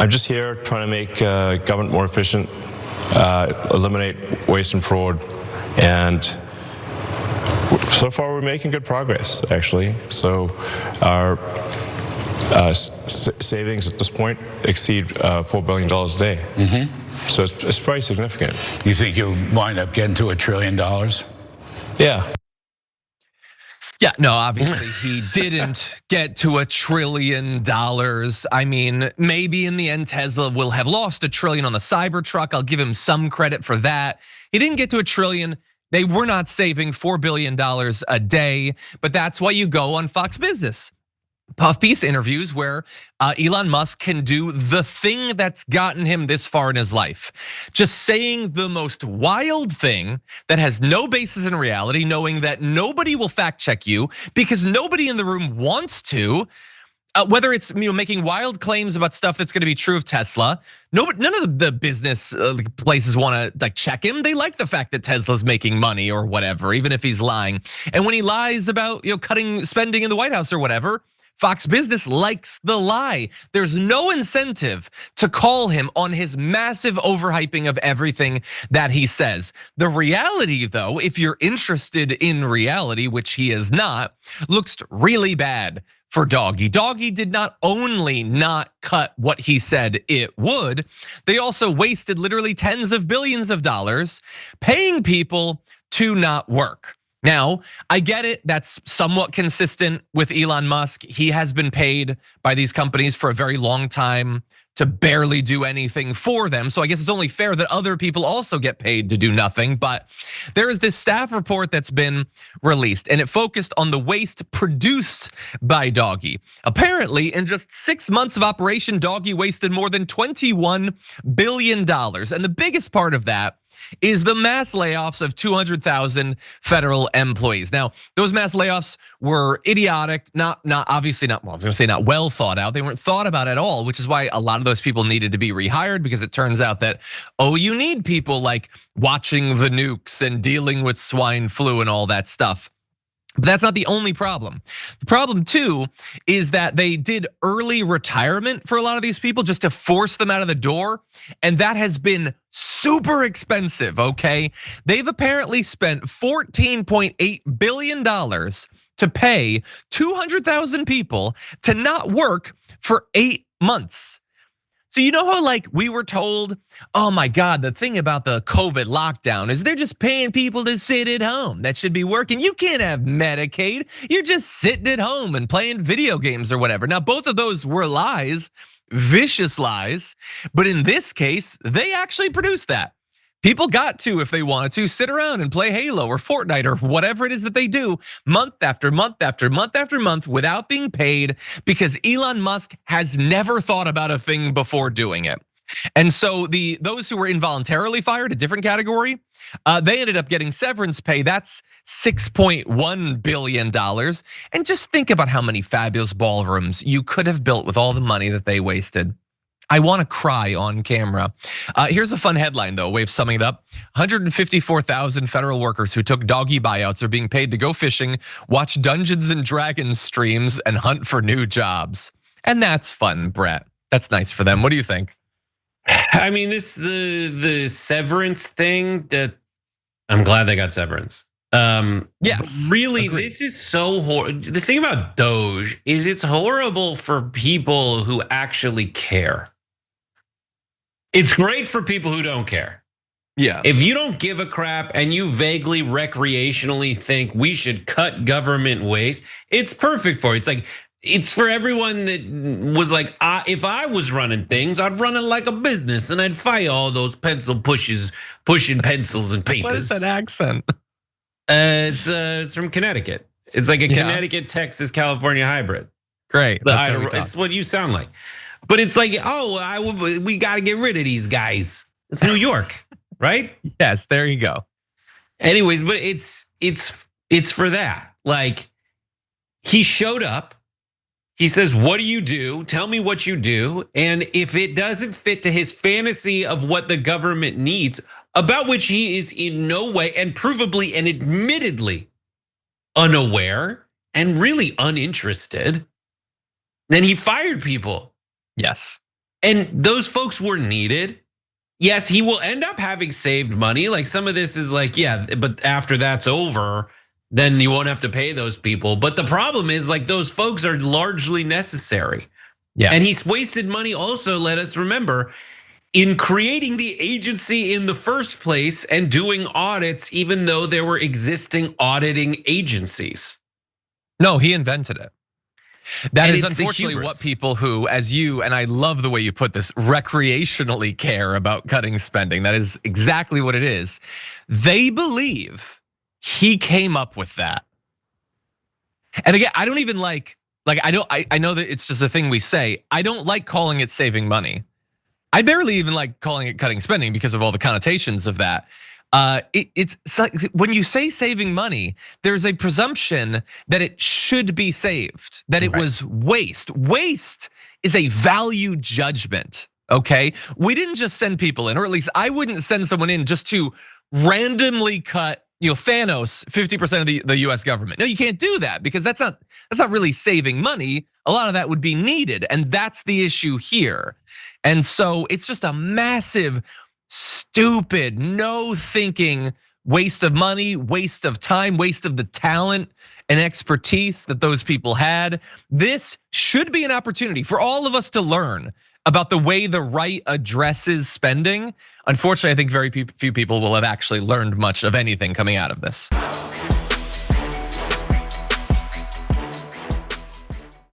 I'm just here trying to make government more efficient, eliminate waste and fraud, and so far we're making good progress, actually. So our savings at this point exceed $4 billion a day. Mm-hmm. So it's very significant. You think you'll wind up getting to $1 trillion? Yeah. Yeah, no, obviously he didn't get to $1 trillion. I mean, maybe in the end Tesla will have lost $1 trillion on the Cybertruck. I'll give him some credit for that. He didn't get to $1 trillion. They were not saving $4 billion a day, but that's why you go on Fox Business. Puff piece interviews where Elon Musk can do the thing that's gotten him this far in his life. Just saying the most wild thing that has no basis in reality, knowing that nobody will fact check you because nobody in the room wants to. Whether it's making wild claims about stuff that's going to be true of Tesla, none of the business places want to check him. They like the fact that Tesla's making money or whatever, even if he's lying. And when he lies about cutting spending in the White House or whatever, Fox Business likes the lie. There's no incentive to call him on his massive overhyping of everything that he says. The reality, though, if you're interested in reality, which he is not, looks really bad for Doggy. Doggy did not only not cut what he said it would, they also wasted literally tens of billions of dollars paying people to not work. Now, I get it, that's somewhat consistent with Elon Musk. He has been paid by these companies for a very long time to barely do anything for them. So I guess it's only fair that other people also get paid to do nothing. But there is this staff report that's been released and it focused on the waste produced by Doggy. Apparently, in just 6 months of operation, Doggy wasted more than $21 billion. And the biggest part of that is the mass layoffs of 200,000 federal employees. Now, those mass layoffs were idiotic, not well thought out. They weren't thought about at all, which is why a lot of those people needed to be rehired, because it turns out that, you need people like watching the nukes and dealing with swine flu and all that stuff. But that's not the only problem. The problem too is that they did early retirement for a lot of these people just to force them out of the door. And that has been super expensive, okay? They've apparently spent $14.8 billion to pay 200,000 people to not work for 8 months. So you know how we were told, oh my God, the thing about the COVID lockdown is they're just paying people to sit at home. That should be working. You can't have Medicaid. You're just sitting at home and playing video games or whatever. Now, both of those were lies, vicious lies. But in this case, they actually produced that. People got to, if they wanted to, sit around and play Halo or Fortnite or whatever it is that they do month after month after month after month without being paid, because Elon Musk has never thought about a thing before doing it. And so those who were involuntarily fired, a different category, they ended up getting severance pay. That's $6.1 billion. And just think about how many fabulous ballrooms you could have built with all the money that they wasted. I want to cry on camera. Here's a fun headline though, a way of summing it up. 154,000 federal workers who took Doggy buyouts are being paid to go fishing, watch Dungeons and Dragons streams, and hunt for new jobs. And that's fun, Brett. That's nice for them. What do you think? I mean, the severance thing, that I'm glad they got severance. Yes, really, agreed. This is so horrible. The thing about DOGE is it's horrible for people who actually care. It's great for people who don't care. Yeah. If you don't give a crap and you vaguely recreationally think we should cut government waste, it's perfect for it. It's for everyone that was like, if I was running things, I'd run it like a business and I'd fire all those pushing pencils and papers. What is that accent? It's from Connecticut. It's like a Connecticut, Texas, California hybrid. Great. It's what you sound like. But it's like, we got to get rid of these guys. It's New York, right? Yes, there you go. Anyways, but it's for that. Like, he showed up. He says, what do you do? Tell me what you do. And if it doesn't fit to his fantasy of what the government needs, about which he is in no way and provably and admittedly unaware and really uninterested, then he fired people. Yes. And those folks were needed. Yes, he will end up having saved money. Like some of this is like, yeah, but after that's over, then you won't have to pay those people. But the problem is like those folks are largely necessary. Yeah. And he's wasted money also, let us remember, in creating the agency in the first place and doing audits, even though there were existing auditing agencies. No, he invented it. That And is it's the unfortunately what hubris. people who, as you, and I love the way you put this, recreationally care about cutting spending. That is exactly what it is. They believe he came up with that. And again, I don't even like I know that it's just a thing we say. I don't like calling it saving money. I barely even like calling it cutting spending because of all the connotations of that. It's like when you say saving money, there's a presumption that it should be saved, that it was waste. Waste is a value judgment, okay? We didn't just send people in, or at least I wouldn't send someone in just to randomly cut, Thanos 50% of the US government. No, you can't do that because that's not really saving money. A lot of that would be needed, and that's the issue here. And so it's just a massive, stupid, no thinking waste of money, waste of time, waste of the talent and expertise that those people had. This should be an opportunity for all of us to learn about the way the right addresses spending. Unfortunately, I think very few people will have actually learned much of anything coming out of this.